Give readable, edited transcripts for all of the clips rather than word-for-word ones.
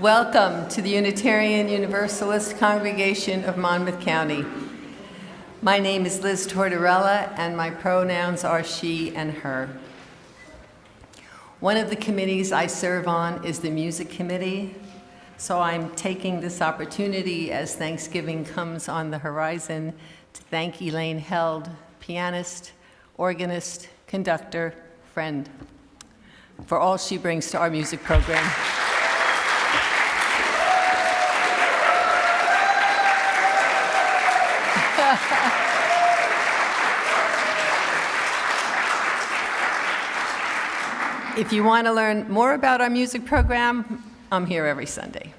Welcome to the Unitarian Universalist congregation of Monmouth County. My name is Liz Tortorella, and my pronouns are she and her. One of the committees I serve on is the Music Committee, so I'm taking this opportunity as Thanksgiving comes on the horizon to thank Elaine Held, pianist, organist, conductor, friend, for all she brings to our music program. If you want to learn more about our music program, I'm here every Sunday.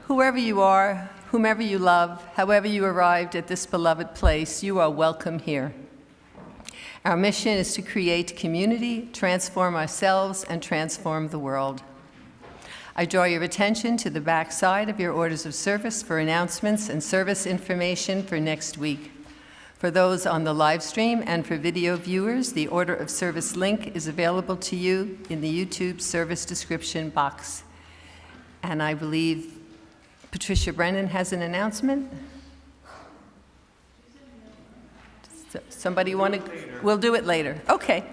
Whoever you are, whomever you love, however you arrived at this beloved place, you are welcome here. Our mission is to create community, transform ourselves, and transform the world. I draw your attention to the back side of your orders of service for announcements and service information for next week. For those on the live stream and for video viewers, the order of service link is available to you in the YouTube service description box. And I believe Patricia Brennan has an announcement. Somebody want to? We'll do it later. Okay.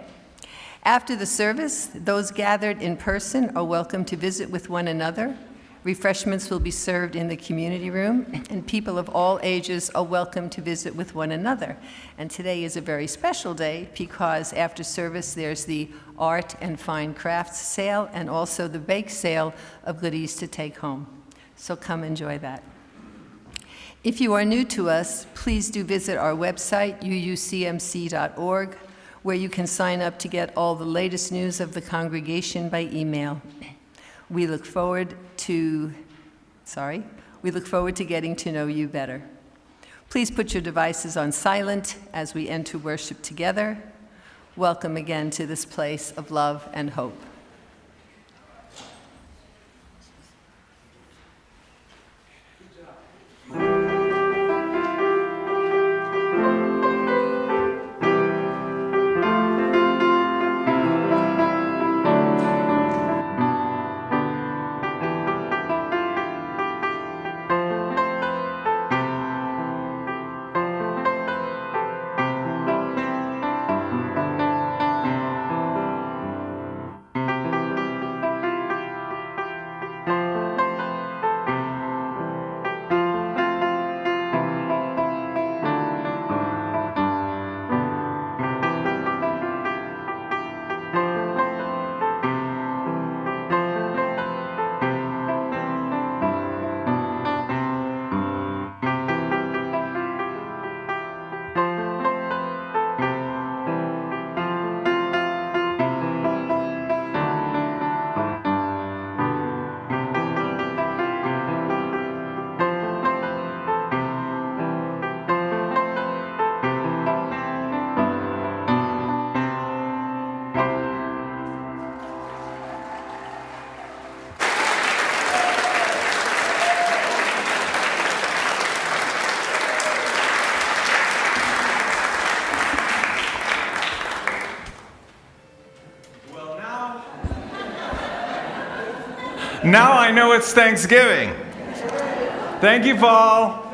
After the service, those gathered in person are welcome to visit with one another. Refreshments will be served in the community room, and people of all ages are welcome to visit with one another. And today is a very special day because after service there's the art and fine crafts sale and also the bake sale of goodies to take home. So come enjoy that. If you are new to us, please do visit our website, uucmc.org, where you can sign up to get all the latest news of the congregation by email. We look forward to getting to know you better. Please put your devices on silent as we enter worship together. Welcome again to this place of love and hope. Now I know it's Thanksgiving. Thank you, Paul.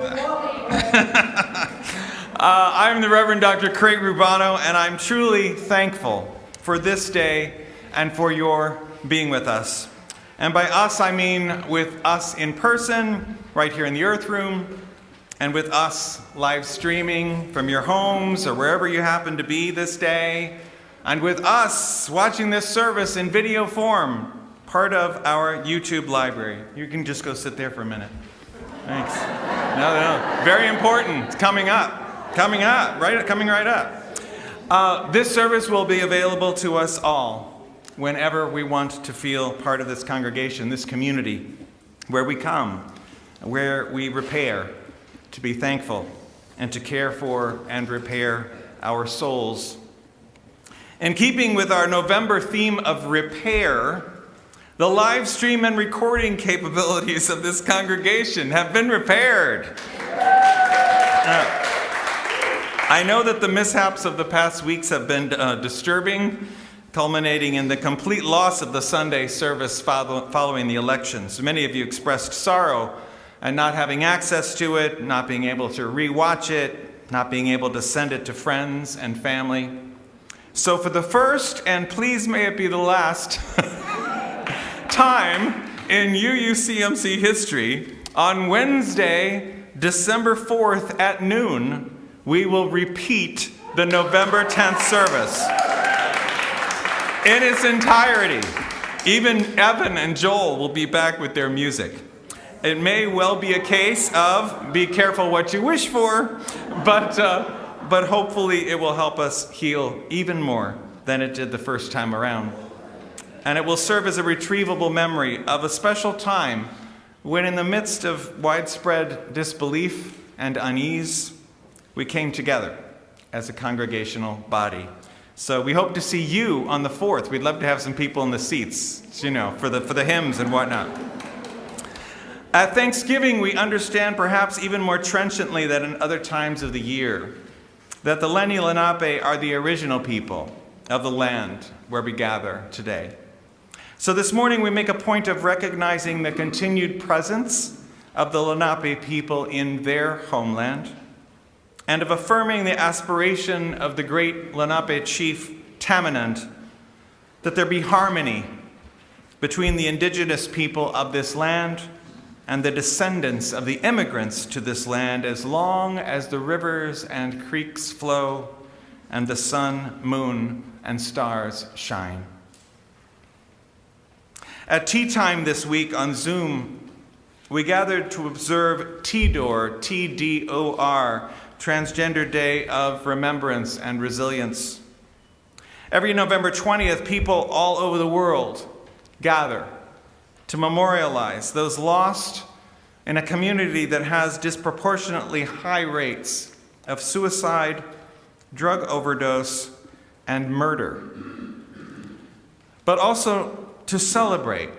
I'm the Reverend Dr. Craig Rubano, and I'm truly thankful for this day and for your being with us. And by us, I mean with us in person, right here in the Earth Room, and with us live streaming from your homes or wherever you happen to be this day, and with us watching this service in video form, part of our YouTube library. You can just go sit there for a minute. Thanks. No, very important. It's coming right up. This service will be available to us all whenever we want to feel part of this congregation, this community, where we come, where we repair, to be thankful, and to care for and repair our souls. In keeping with our November theme of repair, the live stream and recording capabilities of this congregation have been repaired. I know that the mishaps of the past weeks have been disturbing culminating in the complete loss of the Sunday service following the elections. Many of you expressed sorrow at not having access to it, not being able to rewatch it, not being able to send it to friends and family. So for the first, and please may it be the last, time in UUCMC history, on Wednesday, December 4th at noon, we will repeat the November 10th service in its entirety. Even Evan and Joel will be back with their music. It may well be a case of be careful what you wish for, but hopefully it will help us heal even more than it did the first time around. And it will serve as a retrievable memory of a special time when, in the midst of widespread disbelief and unease, we came together as a congregational body. So we hope to see you on the 4th. We'd love to have some people in the seats, for the hymns and whatnot. At Thanksgiving, we understand perhaps even more trenchantly than in other times of the year that the Lenni Lenape are the original people of the land where we gather today. So this morning we make a point of recognizing the continued presence of the Lenape people in their homeland and of affirming the aspiration of the great Lenape chief Tamanend that there be harmony between the indigenous people of this land and the descendants of the immigrants to this land, as long as the rivers and creeks flow and the sun, moon, and stars shine. At tea time this week on Zoom, we gathered to observe TDOR, T-D-O-R, Transgender Day of Remembrance and Resilience. Every November 20th, people all over the world gather to memorialize those lost in a community that has disproportionately high rates of suicide, drug overdose, and murder. But also to celebrate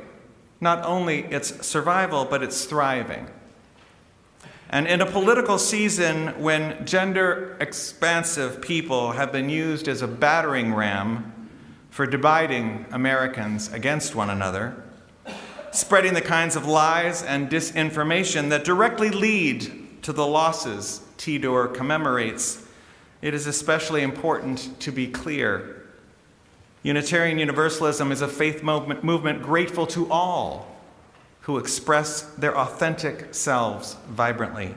not only its survival, but its thriving. And in a political season when gender-expansive people have been used as a battering ram for dividing Americans against one another, spreading the kinds of lies and disinformation that directly lead to the losses TDOR commemorates, it is especially important to be clear. Unitarian Universalism is a faith movement grateful to all who express their authentic selves vibrantly,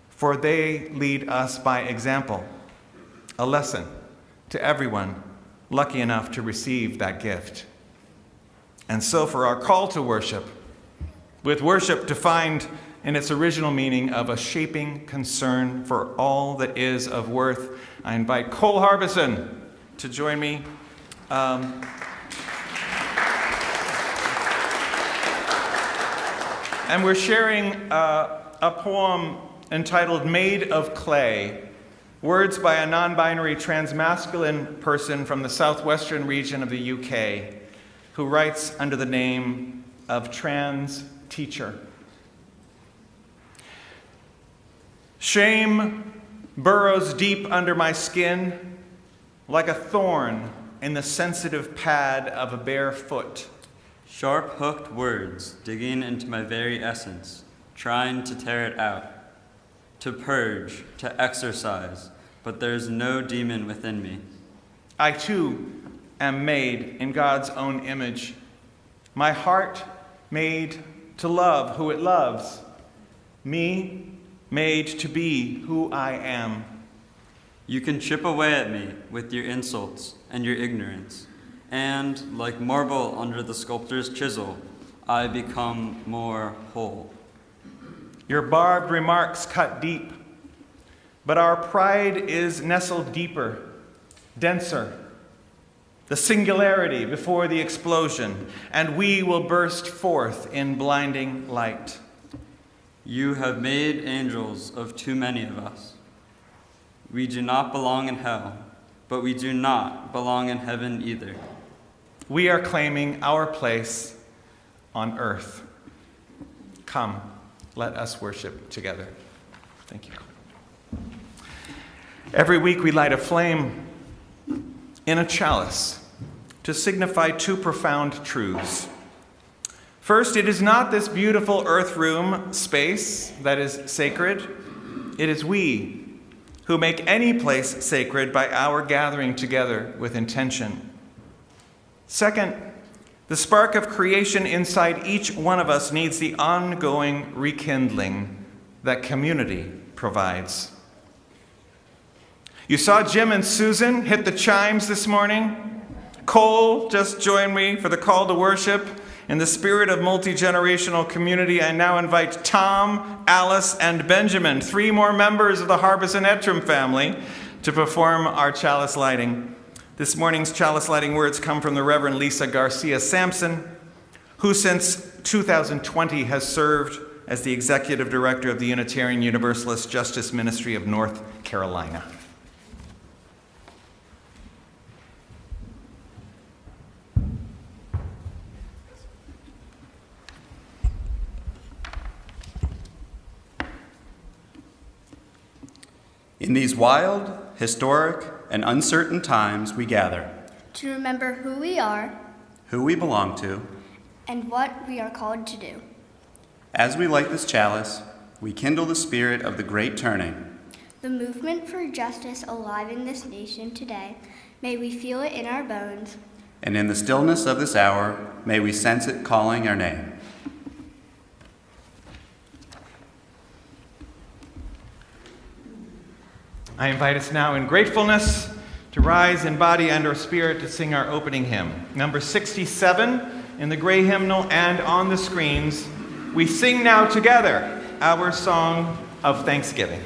for they lead us by example, a lesson to everyone lucky enough to receive that gift. And so for our call to worship, with worship defined in its original meaning of a shaping concern for all that is of worth, I invite Cole Harbison to join me. And we're sharing a poem entitled Made of Clay, words by a non-binary transmasculine person from the southwestern region of the UK, who writes under the name of Trans Teacher. Shame burrows deep under my skin like a thorn in the sensitive pad of a bare foot. Sharp-hooked words digging into my very essence, trying to tear it out, to purge, to exorcise, but there's no demon within me. I too am made in God's own image. My heart made to love who it loves. Me made to be who I am. You can chip away at me with your insults and your ignorance, and like marble under the sculptor's chisel, I become more whole. Your barbed remarks cut deep, but our pride is nestled deeper, denser, the singularity before the explosion, and we will burst forth in blinding light. You have made angels of too many of us. We do not belong in hell, but we do not belong in heaven either. We are claiming our place on earth. Come, let us worship together. Thank you. Every week we light a flame in a chalice to signify two profound truths. First, it is not this beautiful earth room space that is sacred. It is we who make any place sacred by our gathering together with intention. Second, the spark of creation inside each one of us needs the ongoing rekindling that community provides. You saw Jim and Susan hit the chimes this morning. Cole just joined me for the call to worship. In the spirit of multi-generational community, I now invite Tom, Alice, and Benjamin, 3 more members of the Harbus and Ettrim family, to perform our chalice lighting. This morning's chalice lighting words come from the Reverend Lisa Garcia Sampson, who since 2020 has served as the Executive Director of the Unitarian Universalist Justice Ministry of North Carolina. In these wild, historic, and uncertain times we gather to remember who we are, who we belong to, and what we are called to do. As we light this chalice, we kindle the spirit of the great turning. The movement for justice alive in this nation today, may we feel it in our bones. And in the stillness of this hour, may we sense it calling our name. I invite us now in gratefulness to rise in body and or spirit to sing our opening hymn. Number 67 in the gray hymnal and on the screens. We sing now together our song of thanksgiving.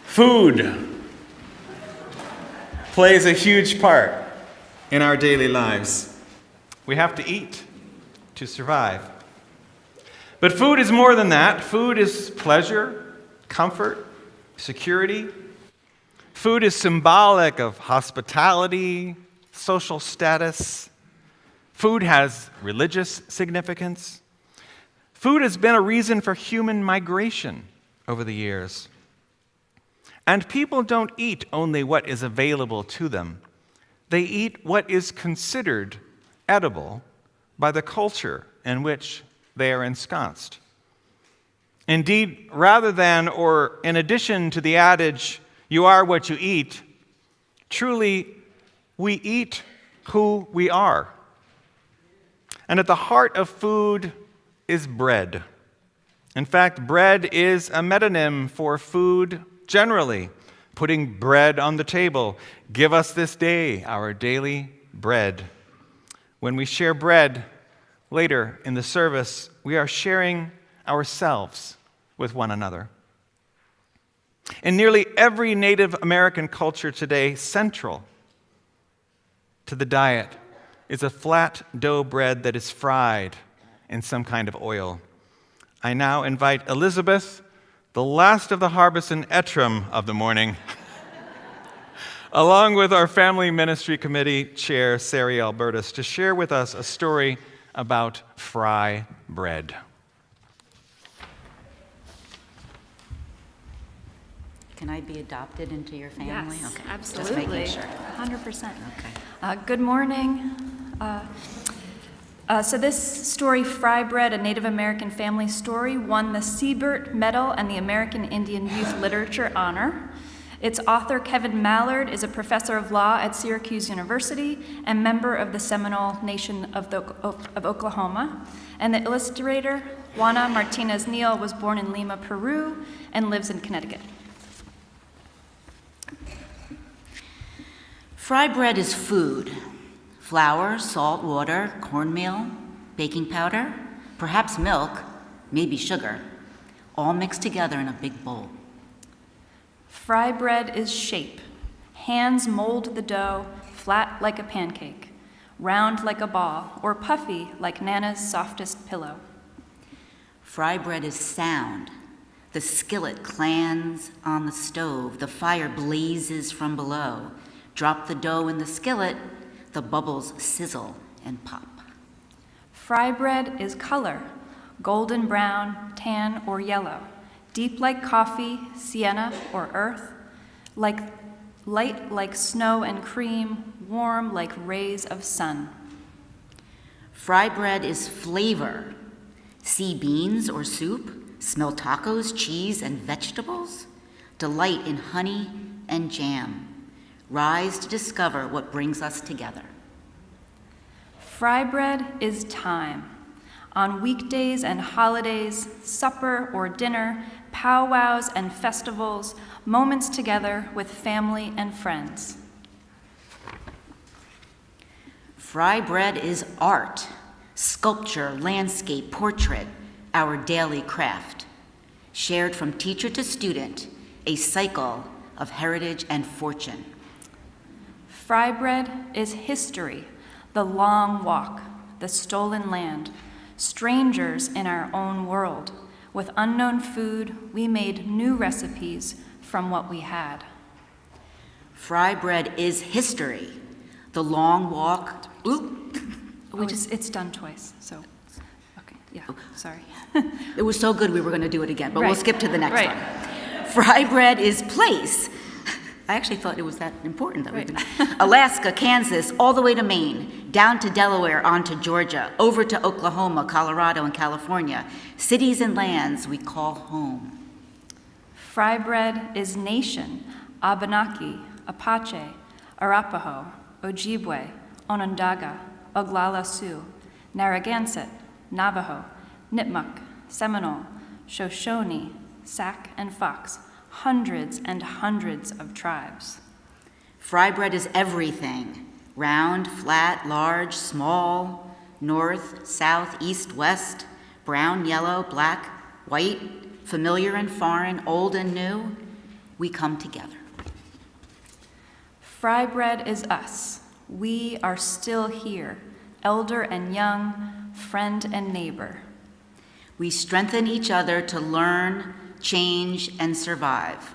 Food plays a huge part in our daily lives. We have to eat to survive. But food is more than that. Food is pleasure, comfort, security. Food is symbolic of hospitality, social status. Food has religious significance. Food has been a reason for human migration over the years. And people don't eat only what is available to them. They eat what is considered edible by the culture in which they are ensconced. Indeed, rather than or in addition to the adage, "You are what you eat," truly, we eat who we are. And at the heart of food is bread. In fact, bread is a metonym for food generally, putting bread on the table. Give us this day our daily bread. When we share bread later in the service, we are sharing ourselves with one another. In nearly every Native American culture today, central to the diet is a flat dough bread that is fried in some kind of oil. I now invite Elizabeth, the last of the Harbison Etram of the morning, along with our Family Ministry Committee Chair, Sari Alburtus, to share with us a story about fry bread. Can I be adopted into your family? Yes, okay. absolutely. Just making sure. 100%. Okay. Good morning. So this story, Fry Bread, a Native American family story, won the Siebert Medal and the American Indian Youth Literature Honor. Its author, Kevin Mallard, is a professor of law at Syracuse University and member of the Seminole Nation of Oklahoma. And the illustrator, Juana Martinez Neal, was born in Lima, Peru, and lives in Connecticut. Fry bread is food. Flour, salt, water, cornmeal, baking powder, perhaps milk, maybe sugar, all mixed together in a big bowl. Fry bread is shape. Hands mold the dough, flat like a pancake, round like a ball, or puffy like Nana's softest pillow. Fry bread is sound. The skillet clans on the stove, the fire blazes from below. Drop the dough in the skillet, the bubbles sizzle and pop. Fry bread is color, golden brown, tan, or yellow, deep like coffee, sienna, or earth, light like snow and cream, warm like rays of sun. Fry bread is flavor. See beans or soup, smell tacos, cheese, and vegetables. Delight in honey and jam. Rise to discover what brings us together. Fry bread is time. On weekdays and holidays, supper or dinner, powwows and festivals, moments together with family and friends. Fry bread is art, sculpture, landscape, portrait, our daily craft. Shared from teacher to student, a cycle of heritage and fortune. Fry bread is history, the long walk, the stolen land, strangers in our own world. With unknown food, we made new recipes from what we had. Fry bread is history, the long walk. It's done twice, so, okay, yeah, sorry. It was so good we were going to do it again, but we'll Right. skip to the next Right. one. Fry bread is place. I actually thought it was that important that we Right. Alaska, Kansas, all the way to Maine, down to Delaware, on to Georgia, over to Oklahoma, Colorado, and California. Cities and lands we call home. Fry bread is nation, Abenaki, Apache, Arapaho, Ojibwe, Onondaga, Oglala Sioux, Narragansett, Navajo, Nipmuc, Seminole, Shoshone, Sac, and Fox, hundreds and hundreds of tribes. Fry bread is everything. Round, flat, large, small, north, south, east, west, brown, yellow, black, white, familiar and foreign, old and new. We come together. Fry bread is us. We are still here, elder and young, friend and neighbor. We strengthen each other to learn, change, and survive.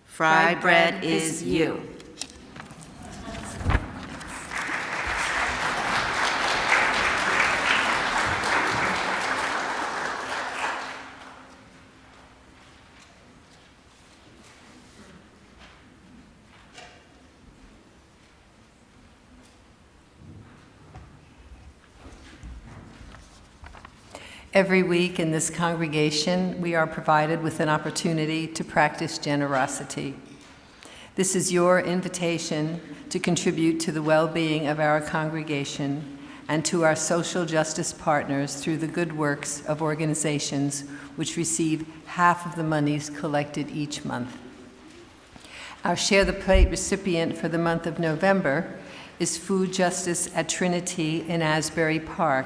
Fry bread is you. Every week in this congregation, we are provided with an opportunity to practice generosity. This is your invitation to contribute to the well-being of our congregation and to our social justice partners through the good works of organizations which receive half of the monies collected each month. Our Share the Plate recipient for the month of November is Food Justice at Trinity in Asbury Park,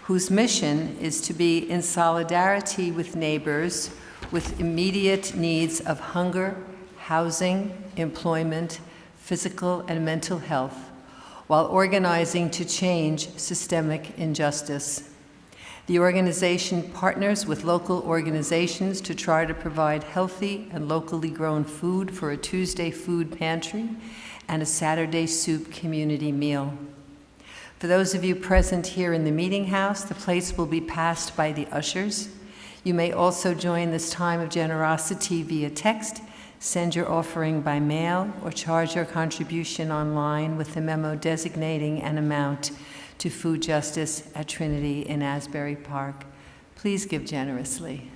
whose mission is to be in solidarity with neighbors with immediate needs of hunger, housing, employment, physical and mental health, while organizing to change systemic injustice. The organization partners with local organizations to try to provide healthy and locally grown food for a Tuesday food pantry and a Saturday soup community meal. For those of you present here in the meeting house, the plates will be passed by the ushers. You may also join this time of generosity via text, send your offering by mail, or charge your contribution online with the memo designating an amount to Food Justice at Trinity in Asbury Park. Please give generously.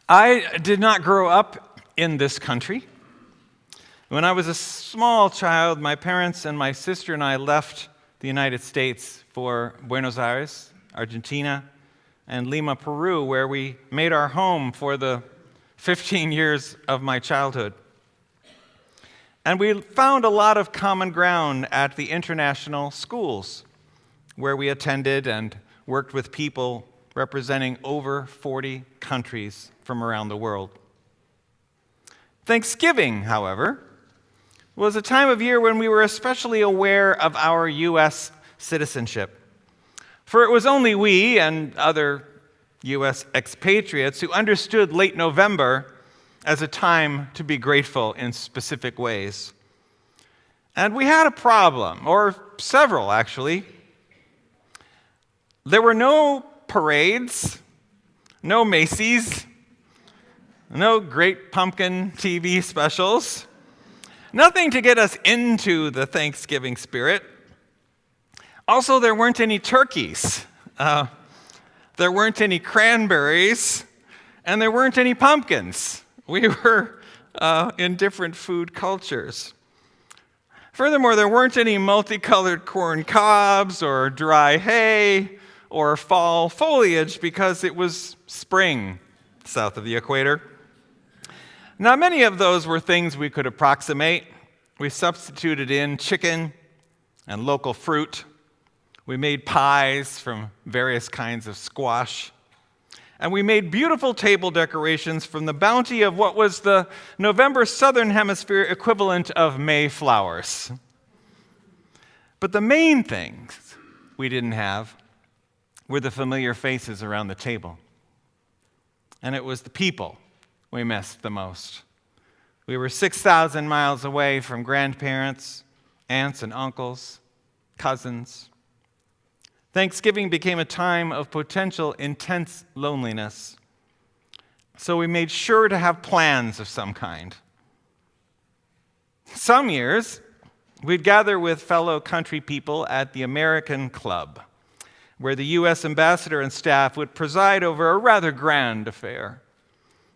I did not grow up in this country. When I was a small child, my parents and my sister and I left the United States for Buenos Aires, Argentina, and Lima, Peru, where we made our home for the 15 years of my childhood. And we found a lot of common ground at the international schools, where we attended and worked with people representing over 40 countries from around the world. Thanksgiving, however, was a time of year when we were especially aware of our U.S. citizenship. For it was only we and other U.S. expatriates who understood late November as a time to be grateful in specific ways. And we had a problem, or several actually. There were no parades, no Macy's, no Great Pumpkin TV specials, nothing to get us into the Thanksgiving spirit. Also, there weren't any turkeys, there weren't any cranberries, and there weren't any pumpkins. We were in different food cultures. Furthermore, there weren't any multicolored corn cobs or dry hay or fall foliage because it was spring south of the equator. Now, many of those were things we could approximate. We substituted in chicken and local fruit. We made pies from various kinds of squash. And we made beautiful table decorations from the bounty of what was the November Southern Hemisphere equivalent of May flowers. But the main things we didn't have were the familiar faces around the table. And it was the people we missed the most. We were 6,000 miles away from grandparents, aunts and uncles, cousins. Thanksgiving became a time of potential intense loneliness. So we made sure to have plans of some kind. Some years, we'd gather with fellow country people at the American Club, where the U.S. ambassador and staff would preside over a rather grand affair.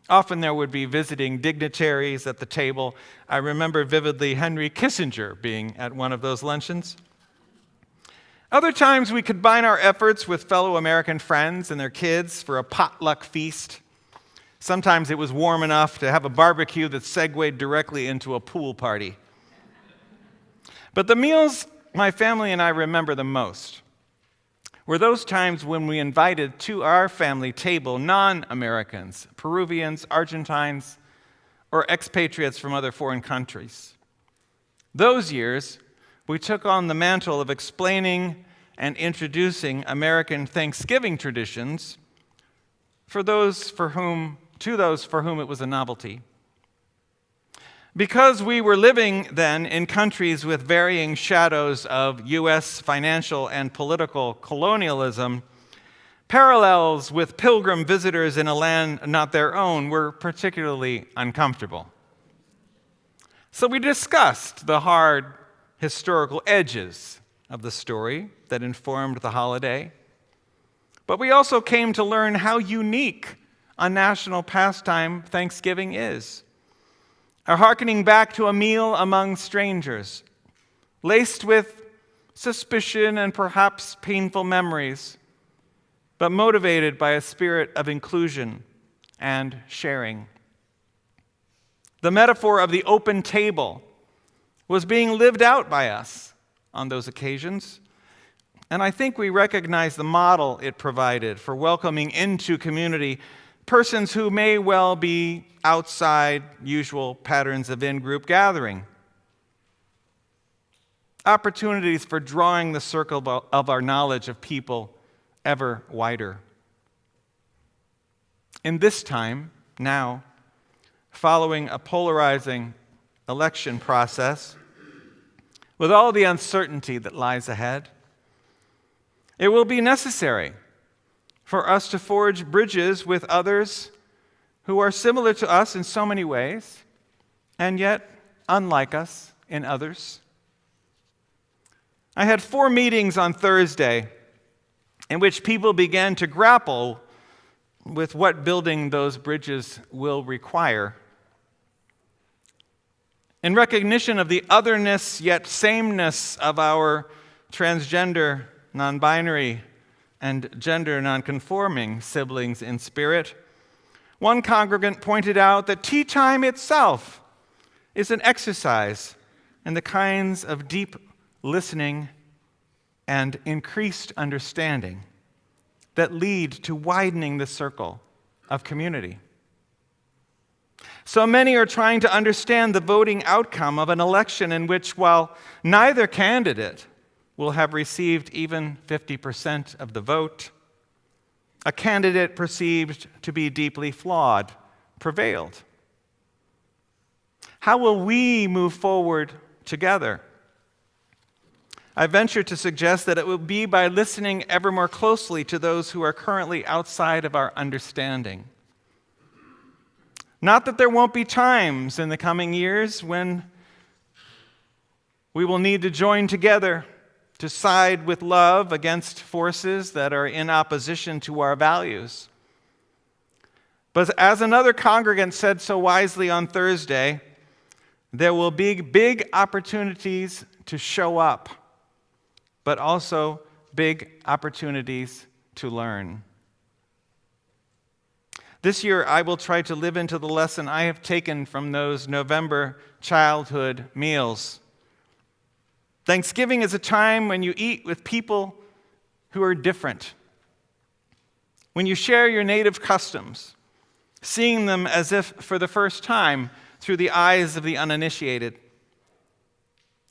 Often there would be visiting dignitaries at the table. I remember vividly Henry Kissinger being at one of those luncheons. Other times we combine our efforts with fellow American friends and their kids for a potluck feast. Sometimes it was warm enough to have a barbecue that segued directly into a pool party. But the meals my family and I remember the most were those times when we invited to our family table non-Americans, Peruvians, Argentines, or expatriates from other foreign countries. Those years, we took on the mantle of explaining and introducing American Thanksgiving traditions to those for whom it was a novelty. Because we were living then in countries with varying shadows of U.S. financial and political colonialism, parallels with pilgrim visitors in a land not their own were particularly uncomfortable. So we discussed the hard historical edges of the story that informed the holiday, but we also came to learn how unique a national pastime Thanksgiving is. A hearkening back to a meal among strangers, laced with suspicion and perhaps painful memories, but motivated by a spirit of inclusion and sharing. The metaphor of the open table was being lived out by us on those occasions, and I think we recognize the model it provided for welcoming into community persons who may well be outside usual patterns of in-group gathering. Opportunities for drawing the circle of our knowledge of people ever wider. In this time, now, following a polarizing election process, with all the uncertainty that lies ahead, it will be necessary for us to forge bridges with others who are similar to us in so many ways, and yet unlike us in others. I had 4 meetings on Thursday in which people began to grapple with what building those bridges will require. In recognition of the otherness yet sameness of our transgender, non-binary, and gender nonconforming siblings in spirit, one congregant pointed out that tea time itself is an exercise in the kinds of deep listening and increased understanding that lead to widening the circle of community. So many are trying to understand the voting outcome of an election in which, while neither candidate will have received even 50% of the vote, a candidate perceived to be deeply flawed prevailed. How will we move forward together? I venture to suggest that it will be by listening ever more closely to those who are currently outside of our understanding. Not that there won't be times in the coming years when we will need to join together to side with love against forces that are in opposition to our values. But as another congregant said so wisely on Thursday, there will be big opportunities to show up, but also big opportunities to learn. This year, I will try to live into the lesson I have taken from those November childhood meals. Thanksgiving is a time when you eat with people who are different, when you share your native customs, seeing them as if for the first time through the eyes of the uninitiated,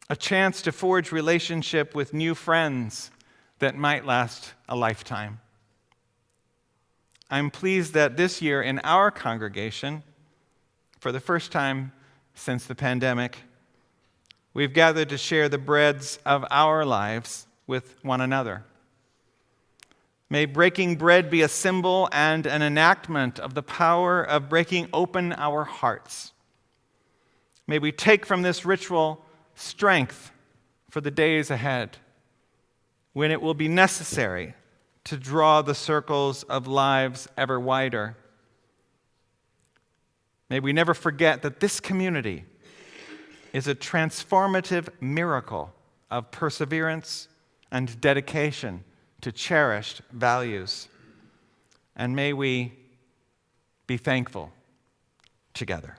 a chance to forge relationship with new friends that might last a lifetime. I'm pleased that this year in our congregation, for the first time since the pandemic, we've gathered to share the breads of our lives with one another. May breaking bread be a symbol and an enactment of the power of breaking open our hearts. May we take from this ritual strength for the days ahead, when it will be necessary to draw the circles of lives ever wider. May we never forget that this community is a transformative miracle of perseverance and dedication to cherished values. And may we be thankful together.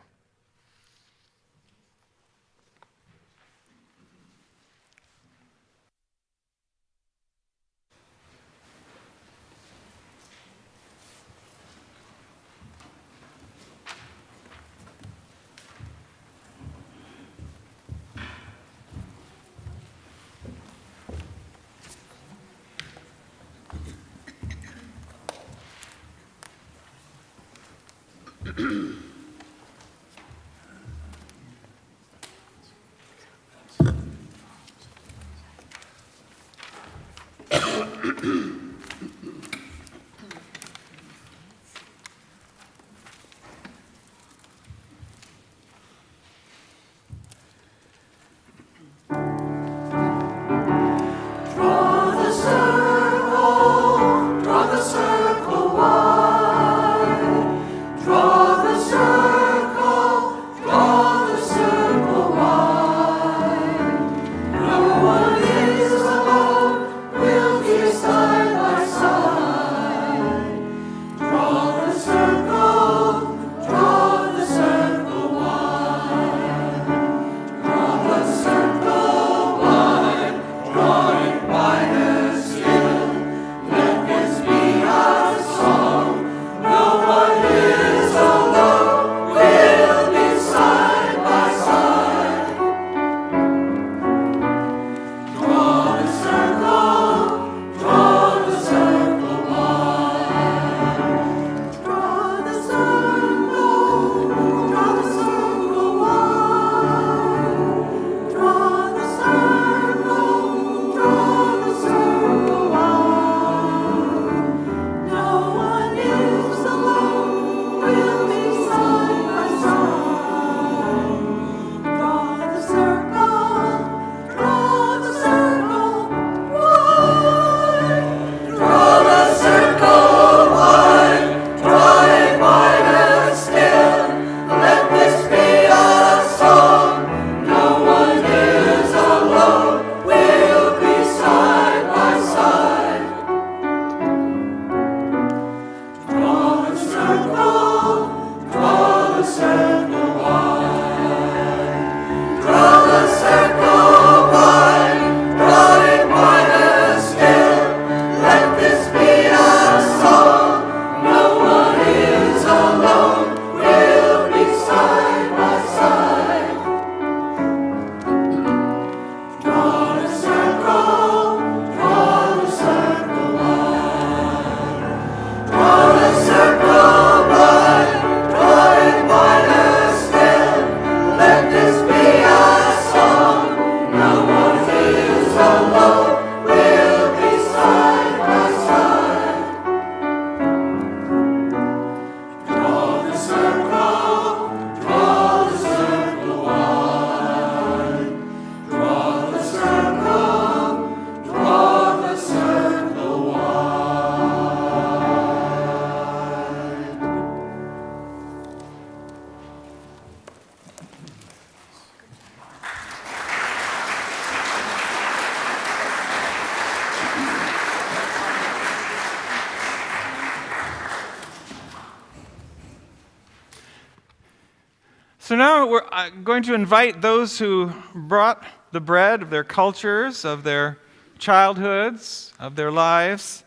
So now we're going to invite those who brought the bread of their cultures, of their childhoods, of their lives,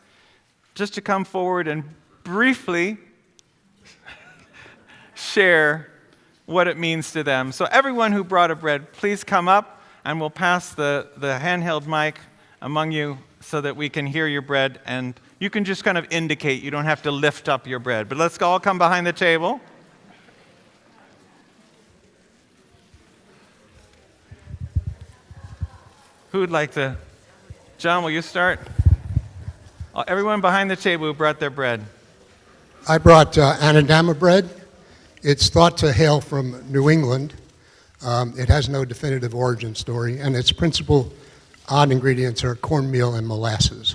just to come forward and briefly share what it means to them. So everyone who brought a bread, please come up, and we'll pass the handheld mic among you so that we can hear your bread, and you can just kind of indicate. You don't have to lift up your bread. But let's all come behind the table. Who would like to? John, will you start? Everyone behind the table who brought their bread. I brought Anadama bread. It's thought to hail from New England. It has no definitive origin story, and its principal odd ingredients are cornmeal and molasses.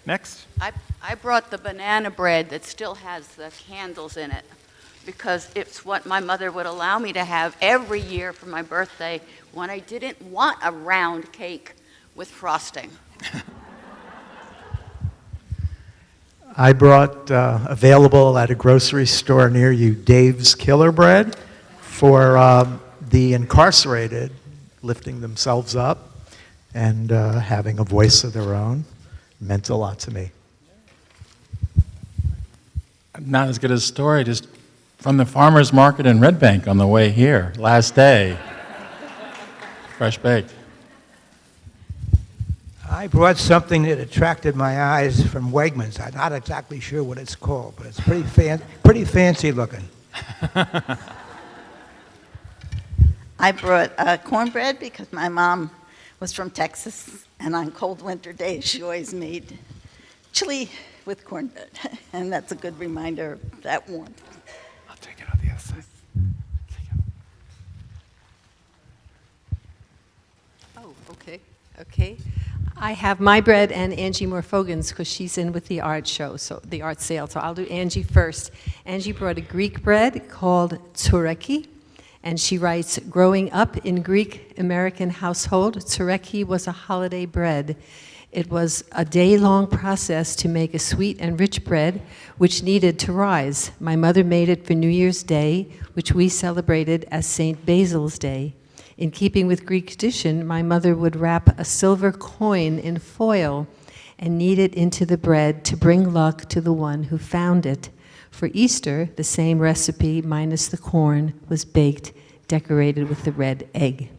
Next. I brought the banana bread that still has the candles in it because it's what my mother would allow me to have every year for my birthday when I didn't want a round cake with frosting. I brought available at a grocery store near you Dave's Killer Bread for the incarcerated lifting themselves up and having a voice of their own. Meant a lot to me. Not as good a story, just from the farmer's market in Red Bank on the way here, last day. Fresh baked. I brought something that attracted my eyes from Wegmans. I'm not exactly sure what it's called, but it's pretty fancy looking. I brought cornbread because my mom was from Texas, and on cold winter days she always made chili with cornbread, and that's a good reminder of that warmth. I'll take it on the other side. Oh, okay. I have my bread and Angie Morfogan's because she's in with the art show, so the art sale. So I'll do Angie first. Angie brought a Greek bread called tsureki, and she writes, growing up in Greek American household, tsureki was a holiday bread. It was a day-long process to make a sweet and rich bread, which needed to rise. My mother made it for New Year's Day, which we celebrated as St. Basil's Day. In keeping with Greek tradition, my mother would wrap a silver coin in foil and knead it into the bread to bring luck to the one who found it. For Easter, the same recipe, minus the corn, was baked, decorated with the red egg.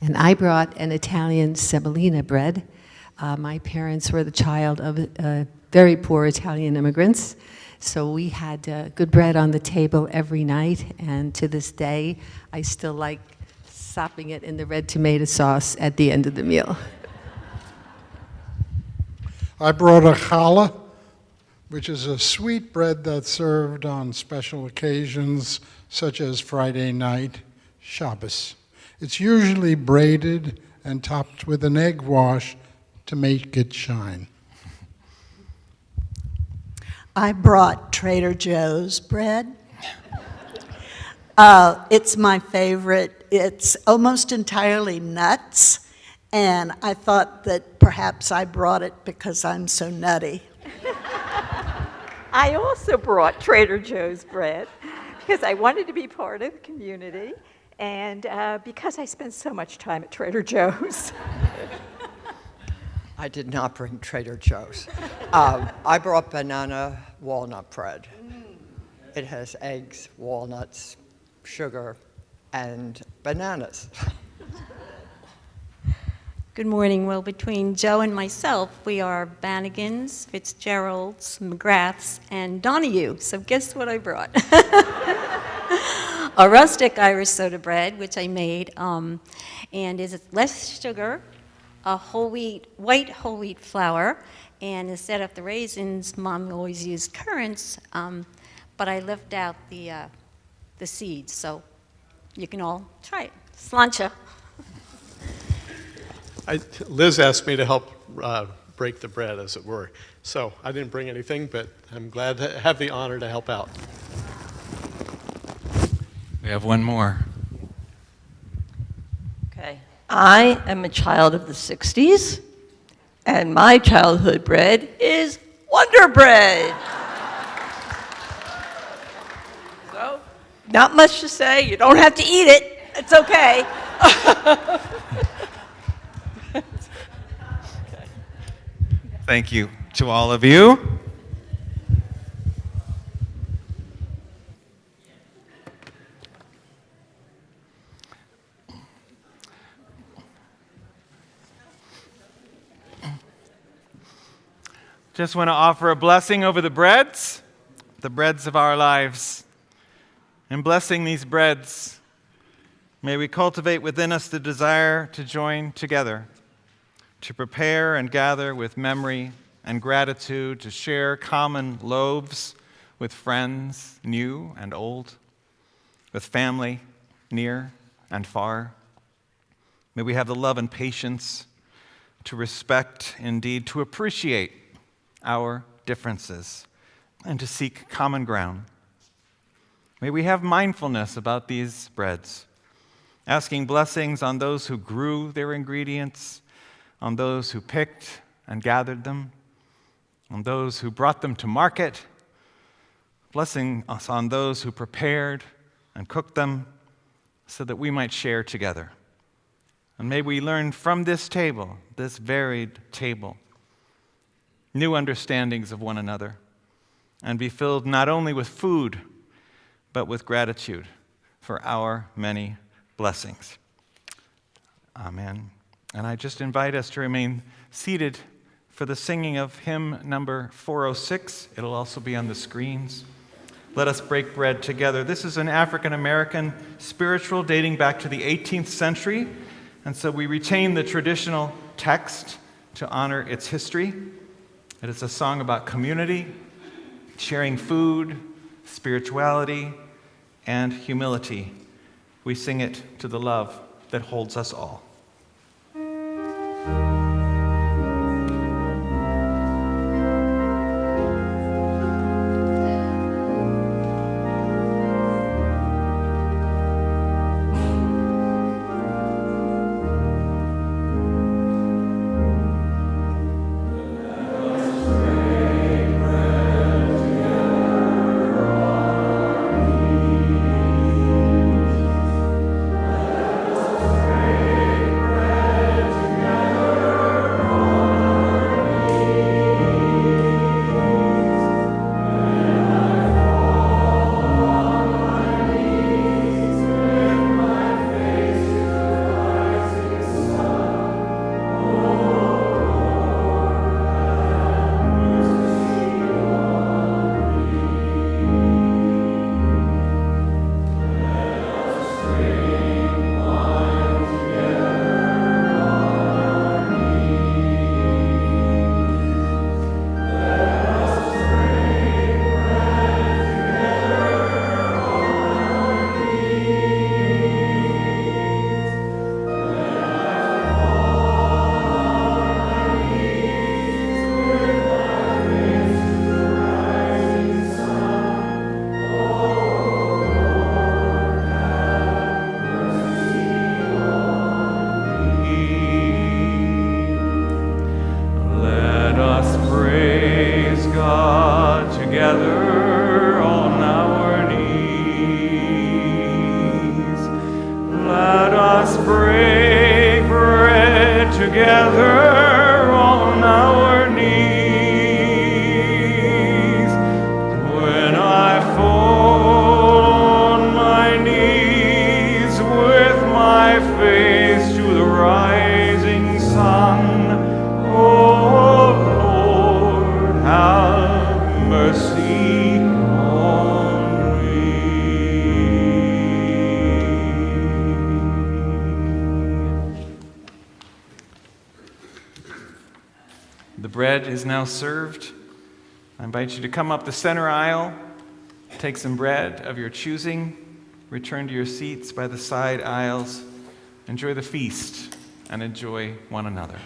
And I brought an Italian semolina bread. My parents were the child of very poor Italian immigrants, so we had good bread on the table every night, and to this day, I still like sopping it in the red tomato sauce at the end of the meal. I brought a challah, which is a sweet bread that's served on special occasions, such as Friday night, Shabbos. It's usually braided and topped with an egg wash to make it shine. I brought Trader Joe's bread. It's my favorite. It's almost entirely nuts, and I thought that perhaps I brought it because I'm so nutty. I also brought Trader Joe's bread because I wanted to be part of the community and because I spent so much time at Trader Joe's. I did not bring Trader Joe's. I brought banana walnut bread. It has eggs, walnuts, sugar, and bananas. Good morning. Well, between Joe and myself, we are Bannigans, Fitzgeralds, McGraths, and Donahue. So guess what I brought? A rustic Irish soda bread, which I made, and is less sugar, a white whole wheat flour, and instead of the raisins, Mom always used currants, but I left out the seeds, so you can all try it. Slancha. Liz asked me to help break the bread, as it were. So I didn't bring anything, but I'm glad to have the honor to help out. We have one more. Okay. I am a child of the 60s, and my childhood bread is Wonder Bread. So, not much to say. You don't have to eat it. It's okay. Thank you to all of you. Just want to offer a blessing over the breads of our lives. And blessing these breads, May we cultivate within us the desire to join together, to prepare and gather with memory and gratitude, to share common loaves with friends, new and old, with family, near and far. May we have the love and patience to respect, indeed, to appreciate our differences and to seek common ground. May we have mindfulness about these breads, asking blessings on those who grew their ingredients, on those who picked and gathered them, on those who brought them to market, blessing us on those who prepared and cooked them so that we might share together. And may we learn from this table, this varied table, new understandings of one another, and be filled not only with food, but with gratitude for our many blessings. Amen. And I just invite us to remain seated for the singing of hymn number 406. It'll also be on the screens. Let us break bread together. This is an African-American spiritual dating back to the 18th century, and so we retain the traditional text to honor its history. It is a song about community, sharing food, spirituality, and humility. We sing it to the love that holds us all. The bread is now served. I invite you to come up the center aisle, take some bread of your choosing, return to your seats by the side aisles, enjoy the feast, and enjoy one another.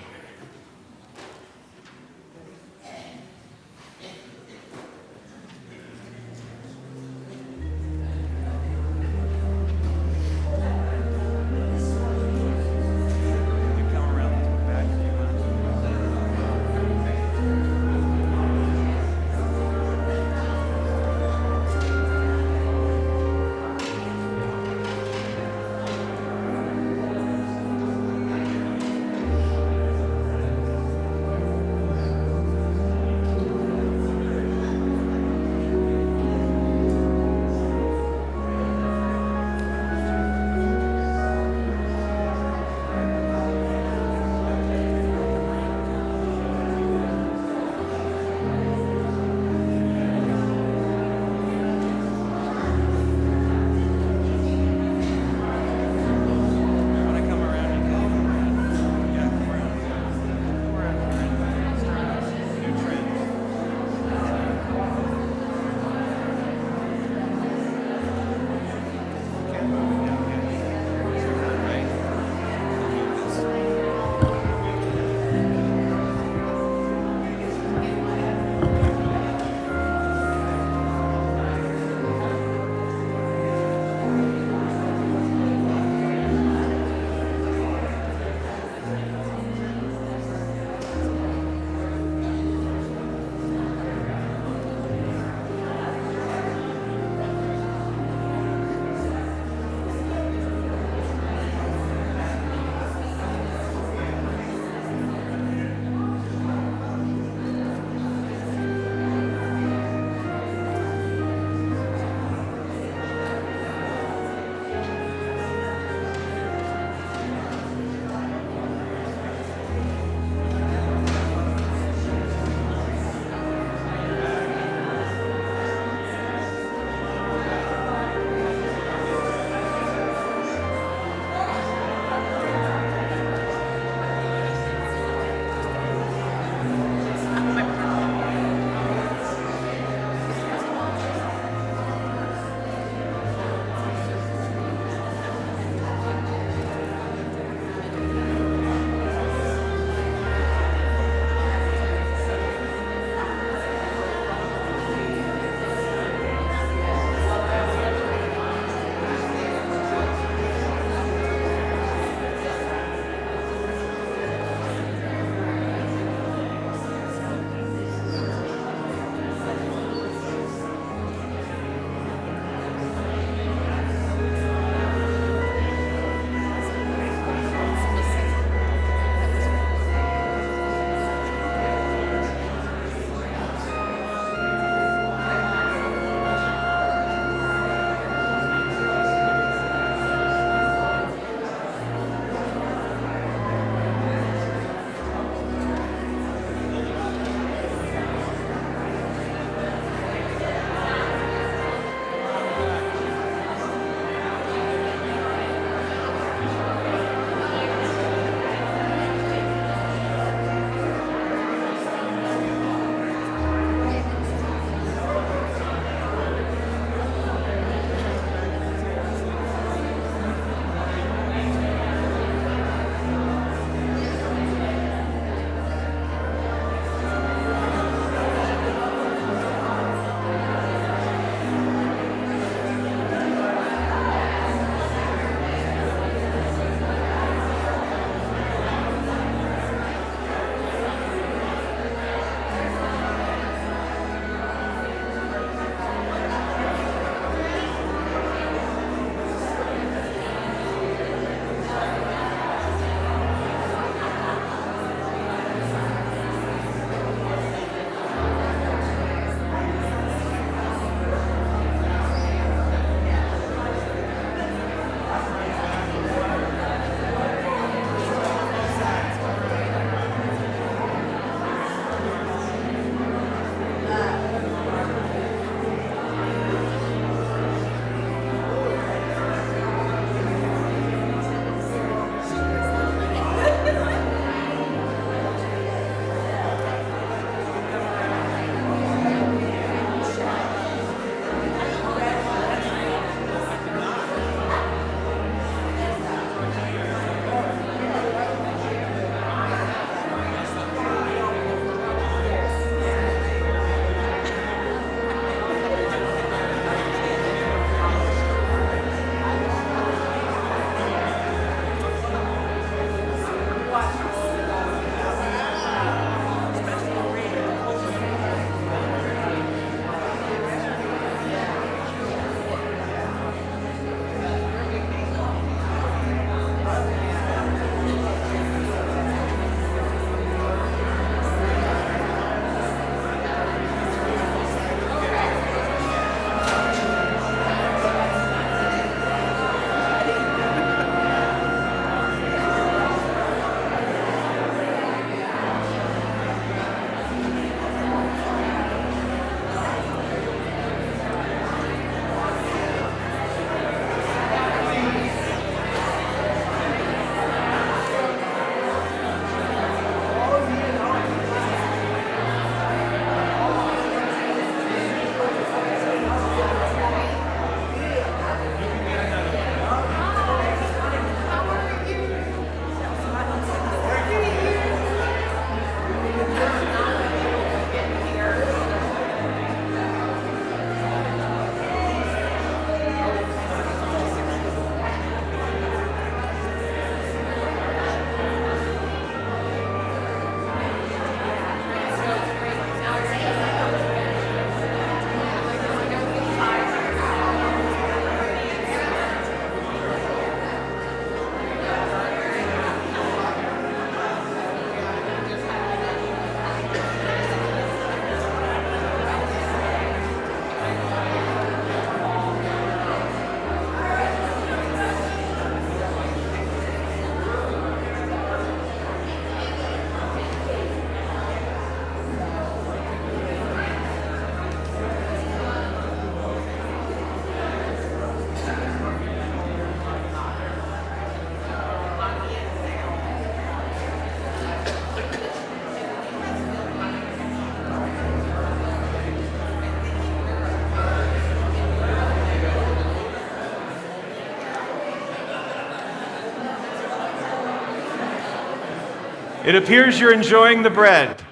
It appears you're enjoying the bread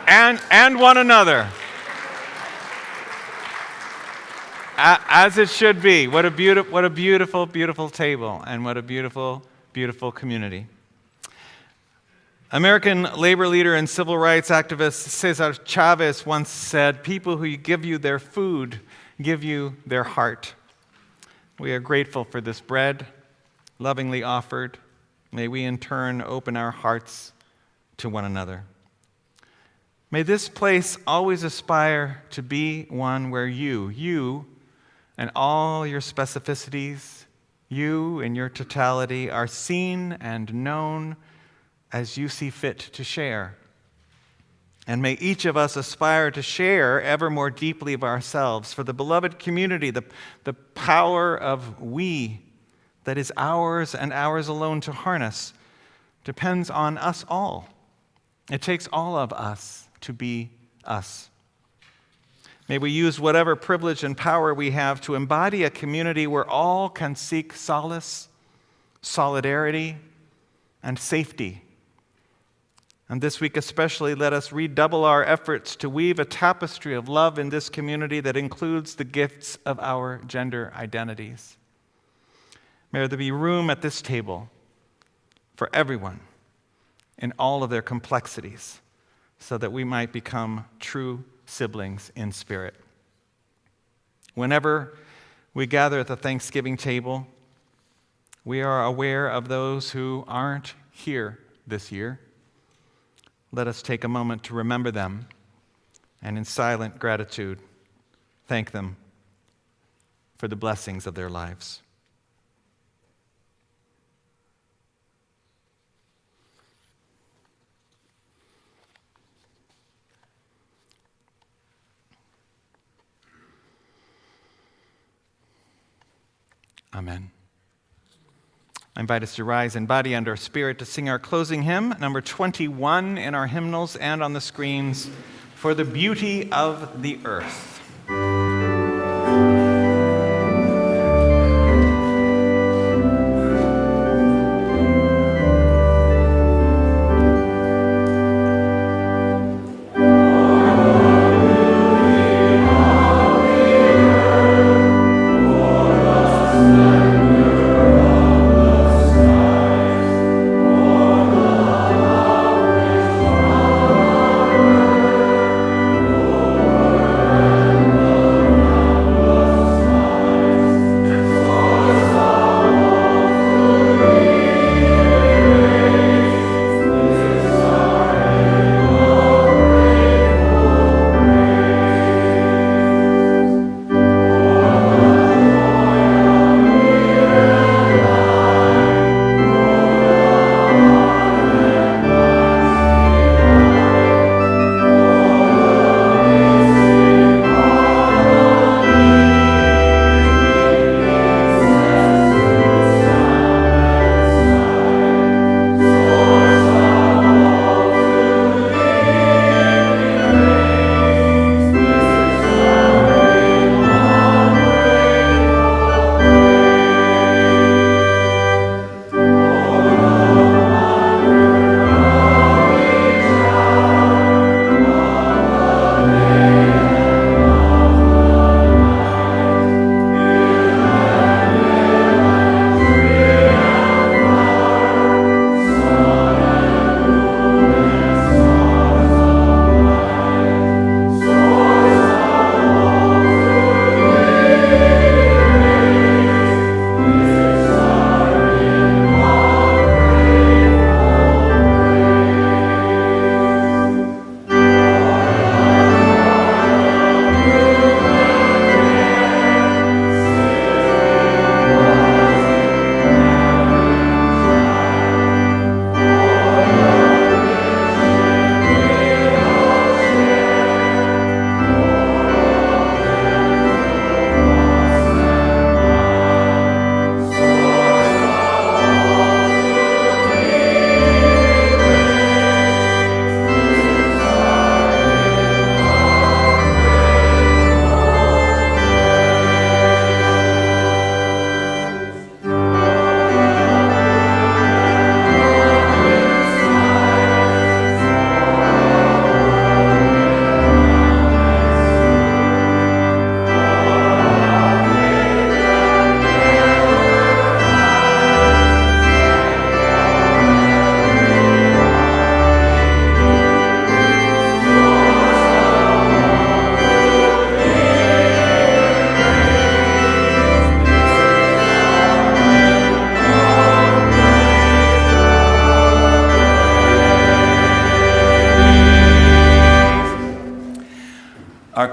and one another. As it should be. What a beautiful, beautiful table, and what a beautiful, beautiful community. American labor leader and civil rights activist Cesar Chavez once said, "People who give you their food give you their heart." We are grateful for this bread, lovingly offered. May we in turn open our hearts to one another. May this place always aspire to be one where you and all your specificities, you in your totality, are seen and known as you see fit to share. And may each of us aspire to share ever more deeply of ourselves. For the beloved community, the power of we that is ours and ours alone to harness depends on us all. It takes all of us to be us. May we use whatever privilege and power we have to embody a community where all can seek solace, solidarity, and safety. And this week especially, let us redouble our efforts to weave a tapestry of love in this community that includes the gifts of our gender identities. May there be room at this table for everyone in all of their complexities, so that we might become true siblings in spirit. Whenever we gather at the Thanksgiving table, we are aware of those who aren't here this year. Let us take a moment to remember them and in silent gratitude thank them for the blessings of their lives. Amen. I invite us to rise in body and our spirit to sing our closing hymn, number 21 in our hymnals and on the screens, "For the Beauty of the Earth." Lord,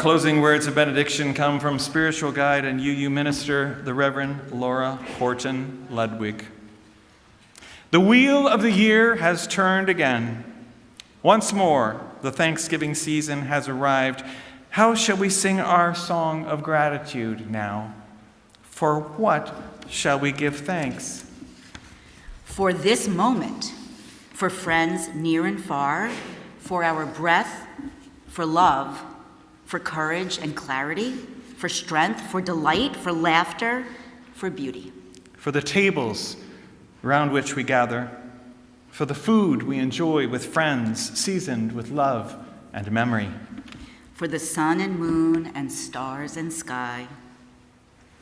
closing words of benediction come from spiritual guide and UU minister, the Reverend Laura Horton Ludwig. The wheel of the year has turned again. Once more, the Thanksgiving season has arrived. How shall we sing our song of gratitude now? For what shall we give thanks? For this moment, for friends near and far, for our breath, for love, for courage and clarity, for strength, for delight, for laughter, for beauty. For the tables around which we gather, for the food we enjoy with friends, seasoned with love and memory. For the sun and moon and stars and sky,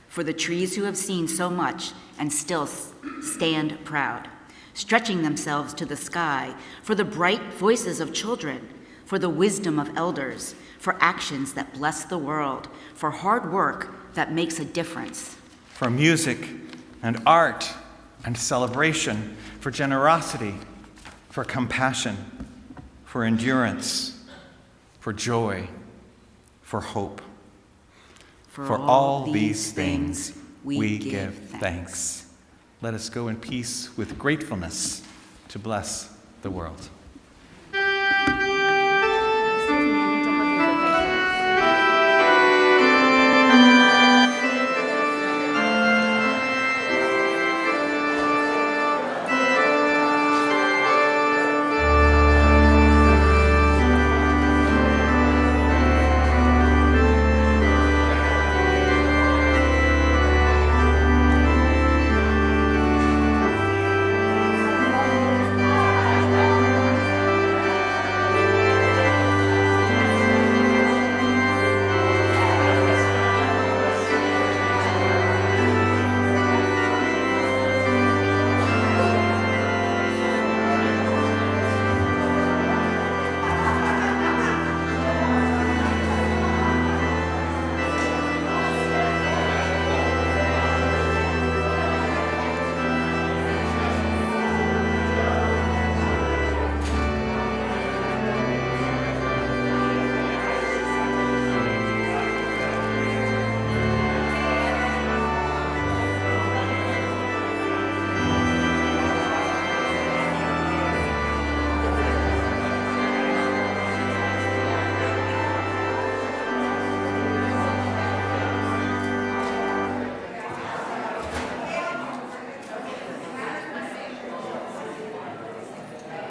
for the trees who have seen so much and still stand proud, stretching themselves to the sky, for the bright voices of children, for the wisdom of elders, for actions that bless the world, for hard work that makes a difference. For music and art and celebration, for generosity, for compassion, for endurance, for joy, for hope. For all these things we give thanks. Let us go in peace with gratefulness to bless the world.